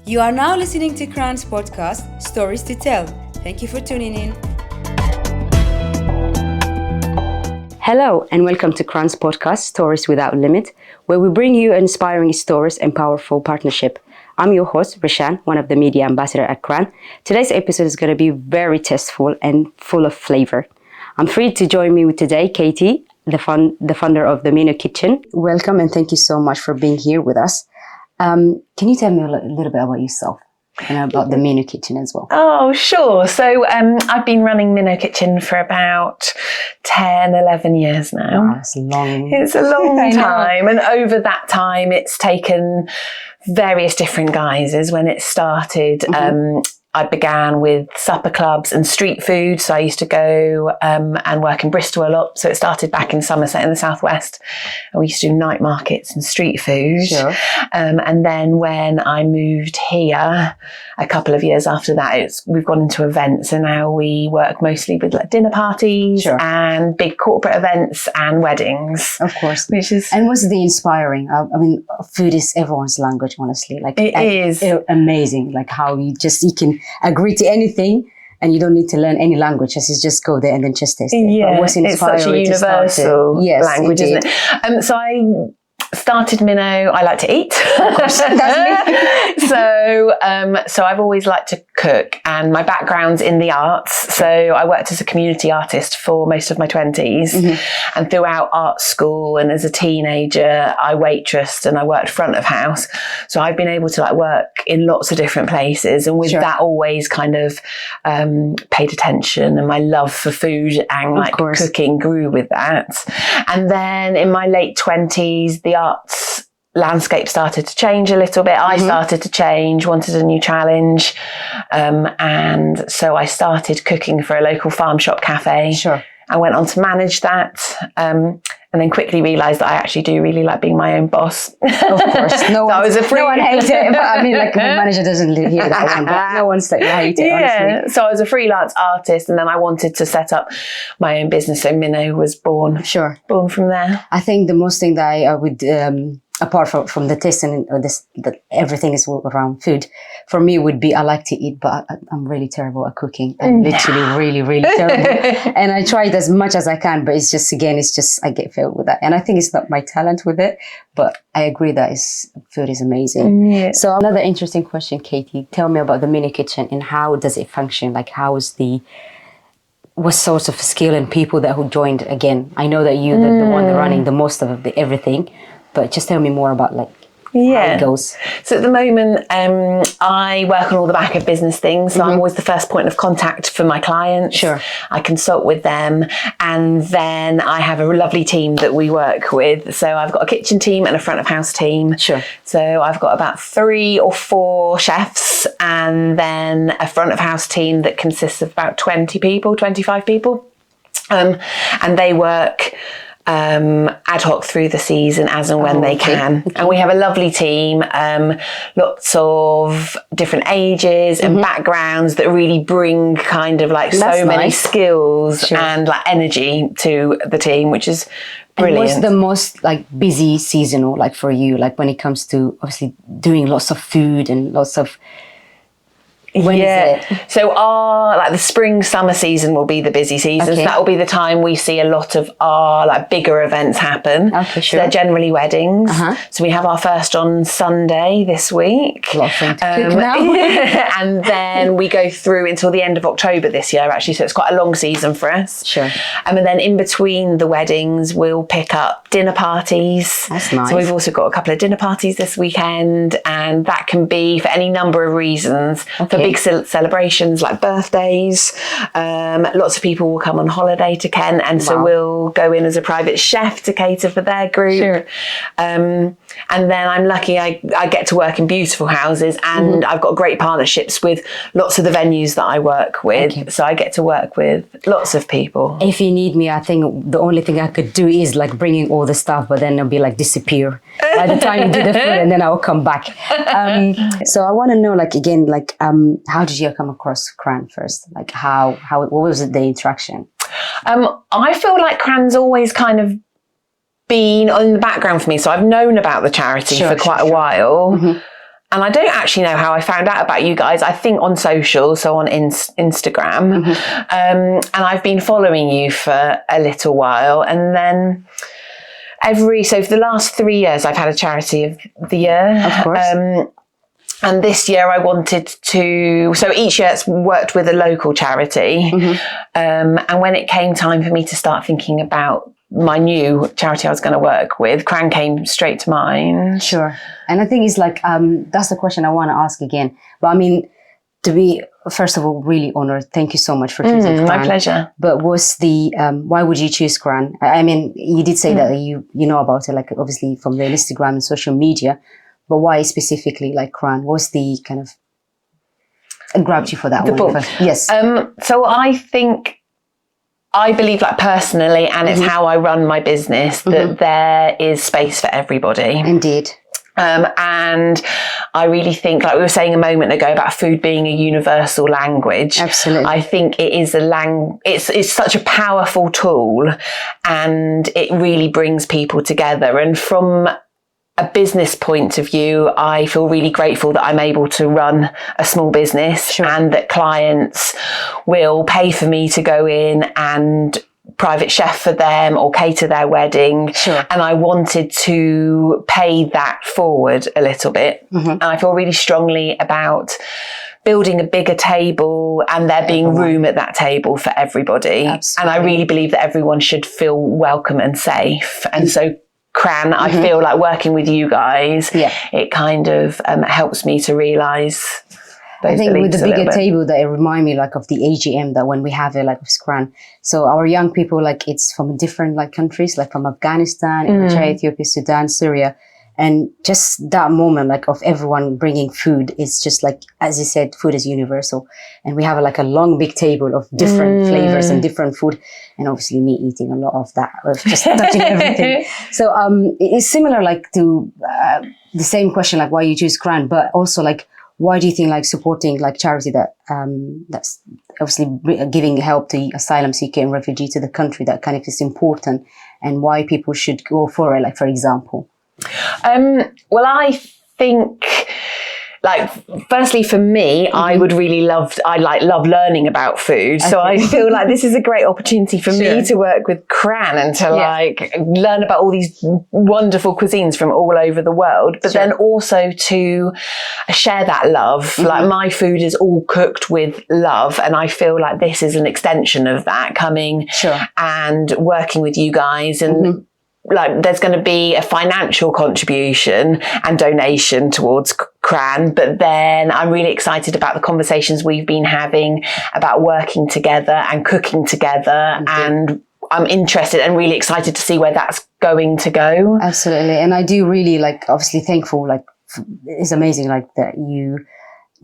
You are now listening to KRAN's podcast, Stories to Tell. Thank you for tuning in. Hello and welcome to KRAN's podcast, Stories Without Limit, where we bring you inspiring stories and powerful partnership. I'm your host, Rishan, one of the media ambassadors at KRAN. Today's episode is going to be very tasteful and full of flavor. I'm thrilled to join me with today, Katy, the founder of the Minno Kitchen. Welcome and thank you so much for being here with us. Can you tell me a little bit about yourself and about the Minno Kitchen as well? Oh, sure. So I've been running Minno Kitchen for about 10, 11 years now. Wow, that's long. It's a long time. And over that time, it's taken various different guises. When it started, I began with supper clubs and street food. So I used to go and work in Bristol a lot. So it started back in Somerset in the southwest. And we used to do night markets and street food. Sure. And then when I moved here, a couple of years after that, we've gone into events. And now we work mostly with like dinner parties and big corporate events and weddings. Of course. And what's the inspiring? I mean, food is everyone's language, honestly. Like it is amazing. Like how you can agree to anything and you don't need to learn any language, just go there and then just taste it. Yeah, but what's inspiring, it's such a universal language, indeed. isn't it? So I started Minno. I like to eat. Of course, that's me. So I've always liked to cook, and my background's in the arts. So I worked as a community artist for most of my 20s, and throughout art school and as a teenager, I waitressed and I worked front of house. So I've been able to like work in lots of different places, and with that always kind of paid attention, and my love for food and like cooking grew with that. And then in my late 20s, the arts landscape started to change a little bit. I started to change, wanted a new challenge. And so I started cooking for a local farm shop cafe. Sure. I went on to manage that. And then quickly realised that I actually do really like being my own boss. Of course. No one hates it. But I mean, like, my manager doesn't hear that one. But no one's like, hate it, honestly. So I was a freelance artist, and then I wanted to set up my own business. So Minno was born. Sure. Born from there. I think the most thing that I would, apart from the taste and that everything is around food, for me would be I like to eat, but I'm really terrible at cooking. I'm literally really, really terrible. And I try it as much as I can, but it's just I get filled with that. And I think it's not my talent with it, but I agree that food is amazing. Yeah. So another interesting question, Katy, tell me about the Minno Kitchen and how does it function? Like what sorts of skill and people who joined again? I know that you're the one running the most of everything, but just tell me more about how it goes. So at the moment, I work on all the back of business things. So I'm always the first point of contact for my clients. Sure. I consult with them, and then I have a lovely team that we work with. So I've got a kitchen team and a front of house team. Sure. So I've got about 3 or 4 chefs, and then a front of house team that consists of about 20 people, 25 people. And they work ad hoc through the season as and when they can. Okay. And we have a lovely team, lots of different ages and backgrounds that really bring kind of like many skills and like energy to the team, which is brilliant. And what's the most like busy seasonal like for you, like when it comes to obviously doing lots of food and lots of When is it? So the spring summer season will be the busy season. Okay. So that will be the time we see a lot of our like bigger events happen. Okay, sure. So they're generally weddings. So we have our first on Sunday this week. A lot of fun to cook now. And then we go through until the end of October this year, actually. So it's quite a long season for us. Sure. And then in between the weddings, we'll pick up dinner parties. That's nice. So we've also got a couple of dinner parties this weekend, and that can be for any number of reasons. Okay. Big celebrations like birthdays. Lots of people will come on holiday to Kent, and so we'll go in as a private chef to cater for their group. Sure. And then I'm lucky I get to work in beautiful houses, and I've got great partnerships with lots of the venues that I work with. Okay. So I get to work with lots of people. If you need me, I think the only thing I could do is like bringing all the stuff, but then it'll be like disappear by the time you do the food, and then I'll come back. So I want to know, like, again, like, how did you come across KRAN first? Like what was the interaction? I feel like KRAN's always kind of been in the background for me. So I've known about the charity for quite a while. and I don't actually know how I found out about you guys. I think on social, so on Instagram. And I've been following you for a little while. And then so for the last 3 years, I've had a charity of the year. Of course. And this year I wanted to, so each year it's worked with a local charity. And when it came time for me to start thinking about my new charity I was going to work with, KRAN came straight to mind. Sure. And I think it's like, that's the question I want to ask again. But I mean, to be, first of all, really honored. Thank you so much for choosing KRAN. My pleasure. But why would you choose KRAN? I mean, you did say that you know about it, like obviously from the Instagram and social media, but why specifically like KRAN? What's the kind of grabbed you for that one? Book. Yes. So I believe, like personally, and it's how I run my business, that there is space for everybody. Indeed. And I really think, like we were saying a moment ago about food being a universal language. Absolutely. I think it is it's such a powerful tool, and it really brings people together. And from a business point of view, I feel really grateful that I'm able to run a small business and that clients will pay for me to go in and private chef for them or cater their wedding. And I wanted to pay that forward a little bit. And I feel really strongly about building a bigger table and there being room at that table for everybody. Absolutely. And I really believe that everyone should feel welcome and safe. And so KRAN, I feel like working with you guys, it kind of helps me to realise those I think with the beliefs bigger table, that it remind me like of the AGM that when we have it like with KRAN. So our young people, like it's from different like countries, like from Afghanistan, Eritrea, Ethiopia, Sudan, Syria. And just that moment, like of everyone bringing food, is just like, as you said, food is universal. And we have like a long, big table of different flavors and different food. And obviously me eating a lot of that, of just touching everything. So it's similar like to the same question, like why you choose KRAN, but also like, why do you think like supporting like charity that that's obviously giving help to asylum seeker and refugee to the country, that kind of is important, and why people should go for it, like for example? Well, I think, like, firstly for me, I would really love learning about food. So I feel like this is a great opportunity for me to work with KRAN and to like learn about all these wonderful cuisines from all over the world, but then also to share that love. Like my food is all cooked with love. And I feel like this is an extension of that, coming and working with you guys. And like there's going to be a financial contribution and donation towards KRAN, but then I'm really excited about the conversations we've been having about working together and cooking together, and I'm interested and really excited to see where that's going to go. Absolutely. And I do really like, obviously thankful, like it's amazing like that you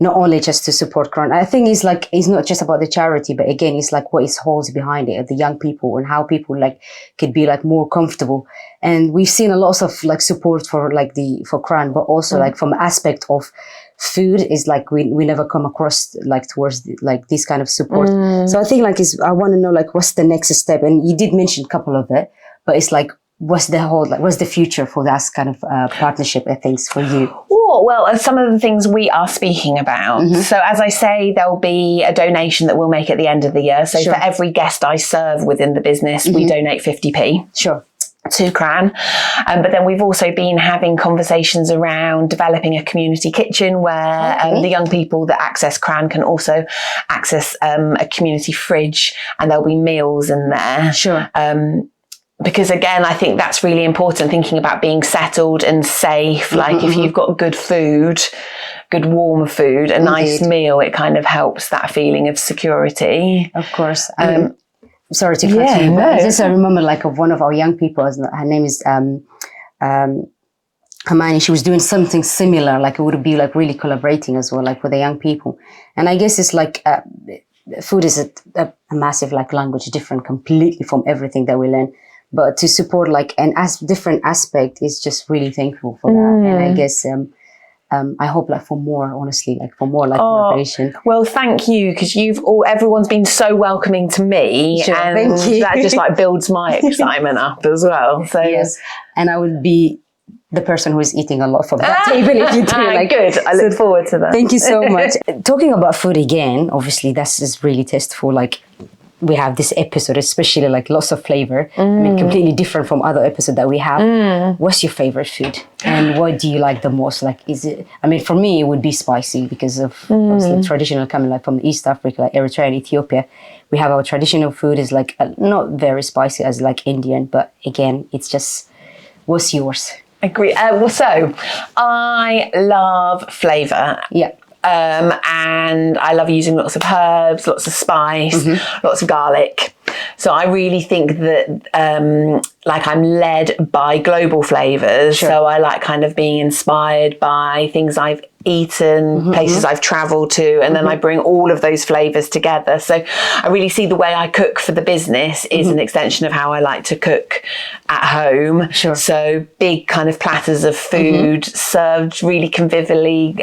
not only just to support KRAN. I think it's like, it's not just about the charity, but again, it's like what it holds behind it, the young people, and how people like could be like more comfortable. And we've seen a lot of like support for like for KRAN, but also like from aspect of food is like, we never come across like towards like this kind of support. So I think like I want to know like, what's the next step? And you did mention a couple of it, but it's like, what's the future for that kind of partnership, I think, for you? Oh, well, some of the things we are speaking about. So as I say, there'll be a donation that we'll make at the end of the year. So for every guest I serve within the business, we donate 50p. To KRAN. But then we've also been having conversations around developing a community kitchen where the young people that access KRAN can also access a community fridge, and there'll be meals in there. Because again, I think that's really important, thinking about being settled and safe. Like if you've got good food, good warm food, a nice meal, it kind of helps that feeling of security. Of course. Sorry to cut you, but just I remember like of one of our young people, her name is Hermione. She was doing something similar, like it would be like really collaborating as well, like with the young people. And I guess it's like food is a massive like language, different completely from everything that we learn. But to support like an different aspect is just really thankful for that. And I guess I hope like for more, honestly, like for more like collaboration. Well, thank you, because everyone's been so welcoming to me, and thank you. that just like builds my excitement up as well. So yes, and I would be the person who is eating a lot from that table if you do. Like, good. I look forward to that. Thank you so much. Talking about food again, obviously that's just really tasteful. Like we have this episode, especially like lots of flavor. I mean, completely different from other episodes that we have. What's your favorite food? And what do you like the most? Like, is it, I mean, for me, it would be spicy because of obviously traditional coming like from East Africa, like Eritrea and Ethiopia. We have our traditional food is like not very spicy as like Indian, but again, it's just, what's yours? Agree. Well, so I love flavour. Yeah. And I love using lots of herbs, lots of spice, lots of garlic. So I really think that like I'm led by global flavours. Sure. So I like kind of being inspired by things I've eaten, places I've travelled to, and then I bring all of those flavours together. So I really see the way I cook for the business is an extension of how I like to cook at home. Sure. So big kind of platters of food served really convivially,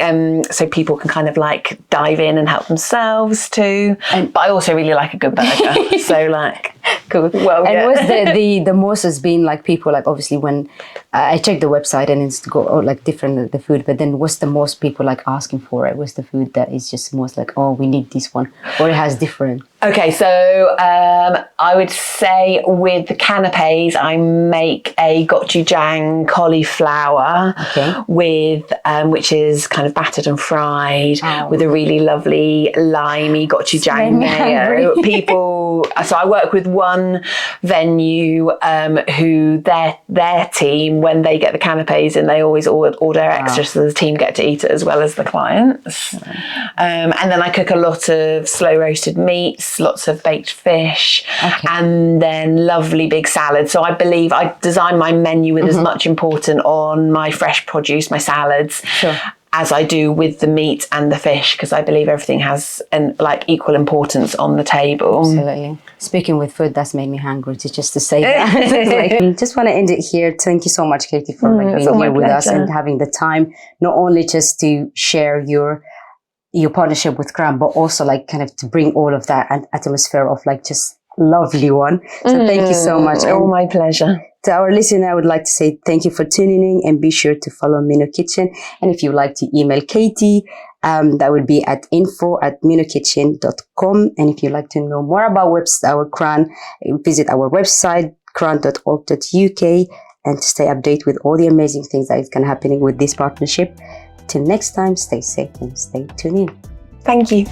so people can kind of like dive in and help themselves too. But I also really like a good burger. So like, cool. Well, and yeah. what's the most has been like people like obviously when I check the website and it's like different the food, but then what's the most people like asking for it? What's the food that is just most like, oh, we need this one, or it has different? Okay, so I would say with the canapes, I make a gochujang cauliflower with which is kind of battered and fried with a really lovely limey gochujang mayo. So I work with one venue who their team, when they get the canapes in, they always order extra so the team get to eat it as well as the clients. And then I cook a lot of slow roasted meats, lots of baked fish, and then lovely big salads. So I believe I design my menu with as much importance on my fresh produce, my salads, as I do with the meat and the fish, because I believe everything has like equal importance on the table. Absolutely. Speaking with food, that's made me hungry just to say that. Like, just want to end it here. Thank you so much, Katy, for like being here with us and having the time, not only just to share your partnership with KRAN, but also like kind of to bring all of that atmosphere of like just lovely one. So thank you so much. Oh, my pleasure. To our listener, I would like to say thank you for tuning in, and be sure to follow Minno Kitchen. And if you'd like to email Katy, that would be at info@minnokitchen.com. And if you'd like to know more about our KRAN, visit our website, kran.org.uk, and to stay updated with all the amazing things that is going to happening with this partnership. Till next time, stay safe and stay tuned in. Thank you.